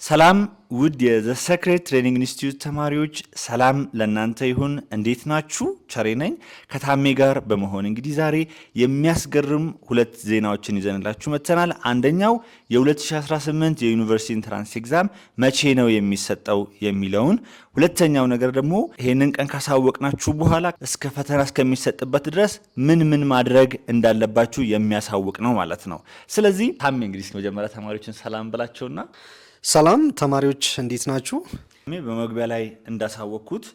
ሰላም ውድ የዘ ሰክሬት ትሬኒንግ ኢንስቲትዩት ተማሪዎች ሰላም ለእናንተ ይሁን። እንዴት ናችሁ? ቸሬ ነኝ ከታሜ ጋር በመሆን እንግዲህ ዛሬ የሚያስገርም ሁለት ዜናዎችን ይዘንላችሁ መጥተናል። አንደኛው የ2018 የዩኒቨርሲቲ ኢንትራንስ ኤግዛም መቼ ነው የሚሰጠው የሚለውን፣ ሁለተኛው ነገር ደግሞ ይሄንን ቀን ካሳወቅናችሁ በኋላ እስከ ፈተና እስከሚሰጥበት ድረስ ምን ማድረግ እንዳለባችሁ የሚያሳውቅ ነው ማለት ነው። ስለዚህ ታሜ እንግዲህ መጀመሪያ ተማሪዎችን ሰላም ብላቸውና ሰላም ተማሪዎች እንዴት ናችሁ? በመግቢያ ላይ እንዳሳወቅኩት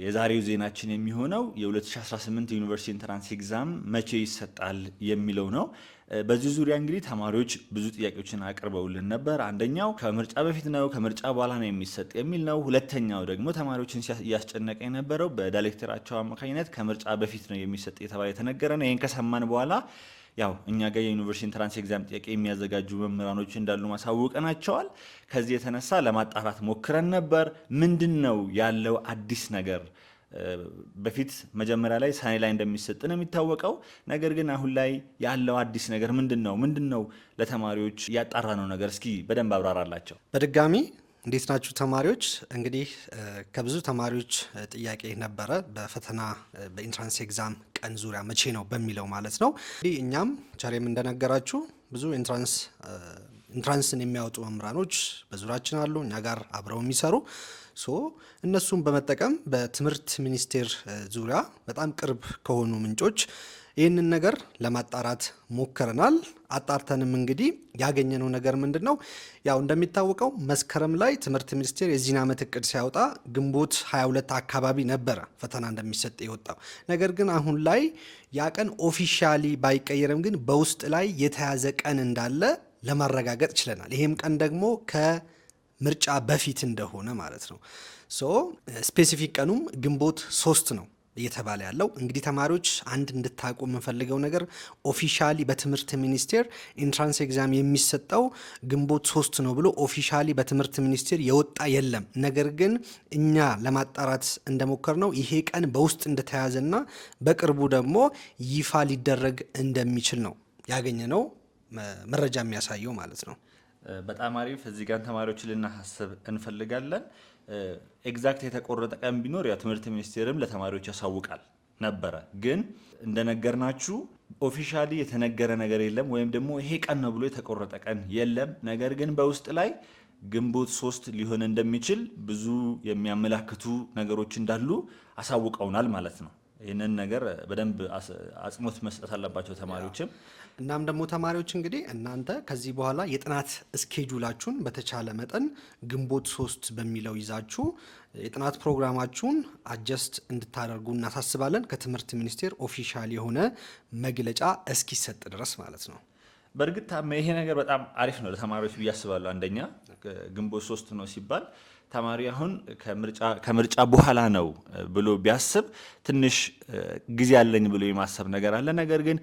የዛሬው ዜናችን የሚሆነው የ2018 ዩኒቨርሲቲ ኢንትራንስ ኤግዛም መቼ ይሰጣል የሚለው ነው። በዚህ ዙሪያ እንግዲህ ተማሪዎች ብዙ ጥያቄዎችን አቅርበውልን ነበር። አንደኛው ከምርጫ በፊት ነው ከምርጫ በኋላ ነው የሚሰጥ የሚል ነው። ሁለተኛው ደግሞ ተማሪዎችን እያስጨነቀ የነበረው በዳይሬክተራቸው አማካኝነት ከምርጫ በፊት ነው የሚሰጥ የተባለ የተነገረ ነው። ይህን ከሰማን በኋላ ያው እኛ ጋር የዩኒቨርሲቲ ኢንትራንስ ኤግዛም ጥያቄ የሚያዘጋጁ መምህራኖች እንዳሉ ማሳወቀናቸዋል። ከዚህ የተነሳ ለማጣራት ሞክረን ነበር። ምንድነው ያለው አዲስ ነገር? በፊት መጀመሪያ ላይ ሰኔ ላይ እንደሚሰጥ ነው የሚታወቀው። ነገር ግን አሁን ላይ ያለው አዲስ ነገር ምንድነው? ለተማሪዎች ያጣራ ነው ነገር እስኪ በደንብ አብራራላቸው። በድጋሚ እንዴት ናችሁ ተማሪዎች? እንግዲህ ከብዙ ተማሪዎች ጥያቄ ነበረ በፈተና በኢንትራንስ ኤግዛም ቀን ዙሪያ መቼ ነው በሚለው ማለት ነው። እንግዲህ እኛም ቸሬም እንደነገራችሁ ብዙ ኢንትራንስን የሚያወጡ መምህራኖች በዙሪያችን አሉ፣ እኛ ጋር አብረው የሚሰሩ እነሱን በመጠቀም በትምህርት ሚኒስቴር ዙሪያ በጣም ቅርብ ከሆኑ ምንጮች ይህንን ነገር ለማጣራት ሞክረናል። አጣርተንም እንግዲህ ያገኘነው ነገር ምንድን ነው? ያው እንደሚታወቀው መስከረም ላይ ትምህርት ሚኒስቴር የዚህን ዓመት እቅድ ሲያወጣ ግንቦት 22 አካባቢ ነበረ ፈተና እንደሚሰጥ የወጣው። ነገር ግን አሁን ላይ ያ ቀን ኦፊሻሊ ባይቀየርም ግን በውስጥ ላይ የተያዘ ቀን እንዳለ ለማረጋገጥ ችለናል። ይሄም ቀን ደግሞ ከምርጫ በፊት እንደሆነ ማለት ነው። ስፔሲፊክ ቀኑም ግንቦት 3 ነው እየተባለ ያለው። እንግዲህ ተማሪዎች አንድ እንድታውቁ የምንፈልገው ነገር ኦፊሻሊ በትምህርት ሚኒስቴር ኢንትራንስ ኤግዛም የሚሰጠው ግንቦት 3 ነው ብሎ ኦፊሻሊ በትምህርት ሚኒስቴር የወጣ የለም። ነገር ግን እኛ ለማጣራት እንደሞከር ነው ይሄ ቀን በውስጥ እንደተያዘና በቅርቡ ደግሞ ይፋ ሊደረግ እንደሚችል ነው ያገኘነው መረጃ የሚያሳየው ማለት ነው። በጣም አሪፍ። እዚህ ጋር ተማሪዎችን ልናሳስብ እንፈልጋለን። ኤግዛክት የተቆረጠ ቀን ቢኖር ያ ትምህርት ሚኒስቴርም ለተማሪዎች ያሳውቃል ነበረ። ግን እንደነገርናችሁ ኦፊሻሊ የተነገረ ነገር የለም፣ ወይም ደግሞ ይሄ ቀን ነው ብሎ የተቆረጠ ቀን የለም። ነገር ግን በውስጥ ላይ ግንቦት 3 ሊሆን እንደሚችል ብዙ የሚያመላክቱ ነገሮች እንዳሉ አሳውቀውናል ማለት ነው። ይህንን ነገር በደንብ አጽንኦት መስጠት አለባቸው ተማሪዎችም። እናም ደግሞ ተማሪዎች እንግዲህ እናንተ ከዚህ በኋላ የጥናት እስኬጁላችሁን በተቻለ መጠን ግንቦት 3 በሚለው ይዛችሁ የጥናት ፕሮግራማችሁን አጀስት እንድታደርጉ እናሳስባለን። ከትምህርት ሚኒስቴር ኦፊሻል የሆነ መግለጫ እስኪሰጥ ድረስ ማለት ነው። በእርግጥ ይሄ ነገር በጣም አሪፍ ነው ለተማሪዎች ብዬ አስባለሁ። አንደኛ ግንቦት 3 ነው ሲባል ተማሪ አሁን ከምርጫ በኋላ ነው ብሎ ቢያስብ ትንሽ ጊዜ አለኝ ብሎ የማሰብ ነገር አለ። ነገር ግን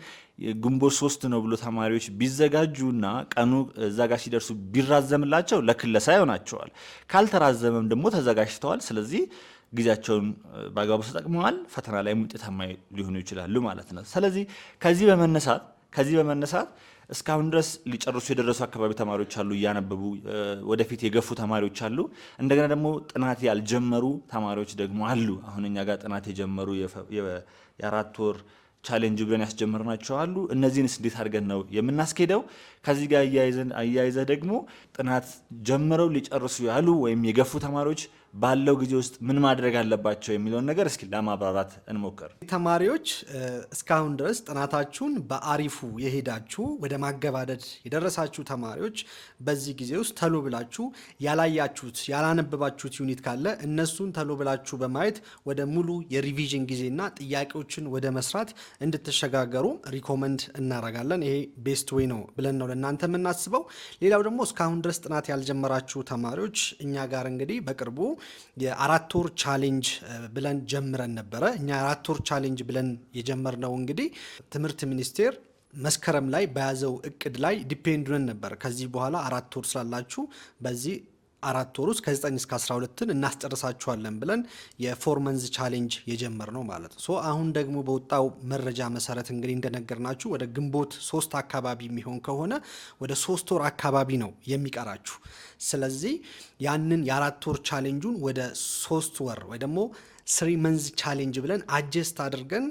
ግንቦት 3 ነው ብሎ ተማሪዎች ቢዘጋጁና ቀኑ እዛ ጋር ሲደርሱ ቢራዘምላቸው ለክለሳ ይሆናቸዋል። ካልተራዘመም ደግሞ ተዘጋጅተዋል። ስለዚህ ጊዜያቸውን በአግባቡ ተጠቅመዋል። ፈተና ላይ ውጤታማ ሊሆኑ ይችላሉ ማለት ነው። ስለዚህ ከዚህ በመነሳት እስካሁን ድረስ ሊጨርሱ የደረሱ አካባቢ ተማሪዎች አሉ፣ እያነበቡ ወደፊት የገፉ ተማሪዎች አሉ። እንደገና ደግሞ ጥናት ያልጀመሩ ተማሪዎች ደግሞ አሉ። አሁን እኛ ጋር ጥናት የጀመሩ የ4 ወር ቻሌንጅ ብለን ያስጀመርናቸው አሉ። እነዚህንስ እንዴት አድርገን ነው የምናስኬደው? ከዚህ ጋር አያይዘ ደግሞ ጥናት ጀምረው ሊጨርሱ ያሉ ወይም የገፉ ተማሪዎች ባለው ጊዜ ውስጥ ምን ማድረግ አለባቸው የሚለውን ነገር እስኪ ለማብራራት እንሞክር። ተማሪዎች እስካሁን ድረስ ጥናታችሁን በአሪፉ የሄዳችሁ ወደ ማገባደድ የደረሳችሁ ተማሪዎች በዚህ ጊዜ ውስጥ ተሎ ብላችሁ ያላያችሁት ያላነበባችሁት ዩኒት ካለ እነሱን ተሎ ብላችሁ በማየት ወደ ሙሉ የሪቪዥን ጊዜና ጥያቄዎችን ወደ መስራት እንድትሸጋገሩ ሪኮመንድ እናደርጋለን። ይሄ ቤስት ዌይ ነው ብለን ነው ለእናንተ የምናስበው። ሌላው ደግሞ እስካሁን ድረስ ጥናት ያልጀመራችሁ ተማሪዎች እኛ ጋር እንግዲህ በቅርቡ የ4 ወር ቻሌንጅ ብለን ጀምረን ነበረ። እኛ 4 ወር ቻሌንጅ ብለን የጀመርነው እንግዲህ ትምህርት ሚኒስቴር መስከረም ላይ በያዘው እቅድ ላይ ዲፔንድ ነን ነበር። ከዚህ በኋላ 4 ወር ስላላችሁ በዚህ 4 ወር ውስጥ ከ9 እስከ 12ን እናስጨርሳችኋለን ብለን የ4 መንዝ ቻሌንጅ የጀመርነው ማለት ነው። ሶ አሁን ደግሞ በወጣው መረጃ መሰረት እንግዲህ እንደነገርናችሁ ወደ ግንቦት 3 አካባቢ የሚሆን ከሆነ ወደ 3 ወር አካባቢ ነው የሚቀራችሁ። ስለዚህ ያንን የ4 ወር ቻሌንጁን ወደ 3 ወር ወይ ደግሞ 3 መንዝ ቻሌንጅ ብለን አጀስት አድርገን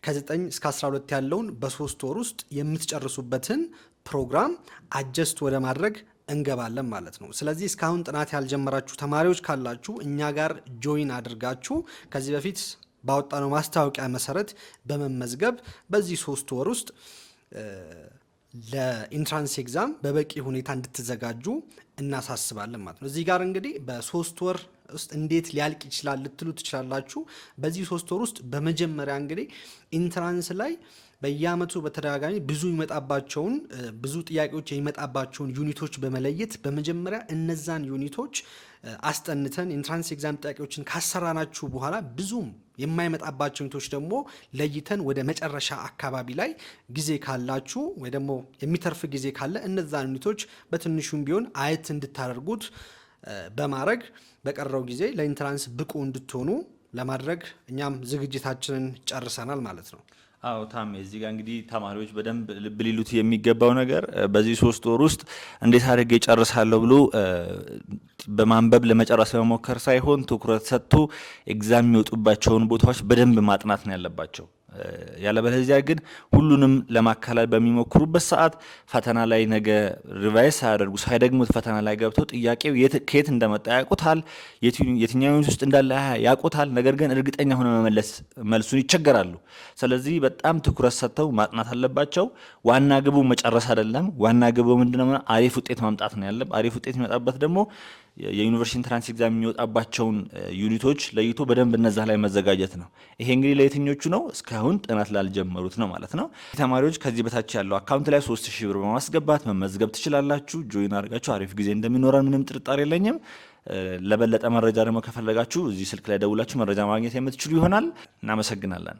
ከ9 እስከ 12 ያለውን በ3 ወር ውስጥ የምትጨርሱበትን ፕሮግራም አጀስት ወደ ማድረግ እንገባለን ማለት ነው። ስለዚህ እስካሁን ጥናት ያልጀመራችሁ ተማሪዎች ካላችሁ እኛ ጋር ጆይን አድርጋችሁ ከዚህ በፊት ባወጣነው ማስታወቂያ መሰረት በመመዝገብ በዚህ 3 ወር ውስጥ ለኢንትራንስ ኤግዛም በበቂ ሁኔታ እንድትዘጋጁ እናሳስባለን ማለት ነው። እዚህ ጋር እንግዲህ በ3 ወር ውስጥ እንዴት ሊያልቅ ይችላል ልትሉ ትችላላችሁ። በዚህ 3 ወር ውስጥ በመጀመሪያ እንግዲህ ኢንትራንስ ላይ በየአመቱ በተደጋጋሚ ብዙ ጥያቄዎች የሚመጣባቸውን ዩኒቶች በመለየት በመጀመሪያ እነዛን ዩኒቶች አስጠንተን ኢንትራንስ ኤግዛም ጥያቄዎችን ካሰራናችሁ በኋላ ብዙም የማይመጣባቸው ዩኒቶች ደግሞ ለይተን ወደ መጨረሻ አካባቢ ላይ ጊዜ ካላችሁ ወይ ደግሞ የሚተርፍ ጊዜ ካለ እነዛን ዩኒቶች በትንሹም ቢሆን አየት እንድታደርጉት በማድረግ በቀረው ጊዜ ለኢንትራንስ ብቁ እንድትሆኑ ለማድረግ እኛም ዝግጅታችንን ጨርሰናል ማለት ነው። አዎ ታሜ፣ እዚህ ጋር እንግዲህ ተማሪዎች በደንብ ልብ ሊሉት የሚገባው ነገር በዚህ 3 ወር ውስጥ እንዴት አድርጌ ጨርሳለሁ ብሎ በማንበብ ለመጨረስ መሞከር ሳይሆን ትኩረት ሰጥቶ ኤግዛም የሚወጡባቸውን ቦታዎች በደንብ ማጥናት ነው ያለባቸው። ያለበለዚያ ግን ሁሉንም ለማካለል በሚሞክሩበት ሰዓት ፈተና ላይ ነገ ሪቫይስ ሳያደርጉ ሳይደግሙት ፈተና ላይ ገብተው ጥያቄው ከየት እንደመጣ ያውቁታል፣ የትኛው ዩኒት ውስጥ እንዳለ ያውቁታል። ነገር ግን እርግጠኛ ሆነ መመለስ መልሱን ይቸገራሉ። ስለዚህ በጣም ትኩረት ሰጥተው ማጥናት አለባቸው። ዋና ግቡ መጨረስ አይደለም። ዋና ግቡ ምንድነው? አሪፍ ውጤት ማምጣት ነው ያለበት። አሪፍ ውጤት የሚመጣበት ደግሞ የዩኒቨርሲቲ ኢንትራንስ ኤግዛም የሚወጣባቸውን ዩኒቶች ለይቶ በደንብ እነዛ ላይ መዘጋጀት ነው። ይሄ እንግዲህ ለየትኞቹ ነው? እስካሁን ጥናት ላልጀመሩት ነው ማለት ነው። ተማሪዎች ከዚህ በታች ያለው አካውንት ላይ 3000 ብር በማስገባት መመዝገብ ትችላላችሁ። ጆይን አድርጋችሁ አሪፍ ጊዜ እንደሚኖረን ምንም ጥርጣሬ የለኝም። ለበለጠ መረጃ ደግሞ ከፈለጋችሁ እዚህ ስልክ ላይ ደውላችሁ መረጃ ማግኘት የምትችሉ ይሆናል። እናመሰግናለን።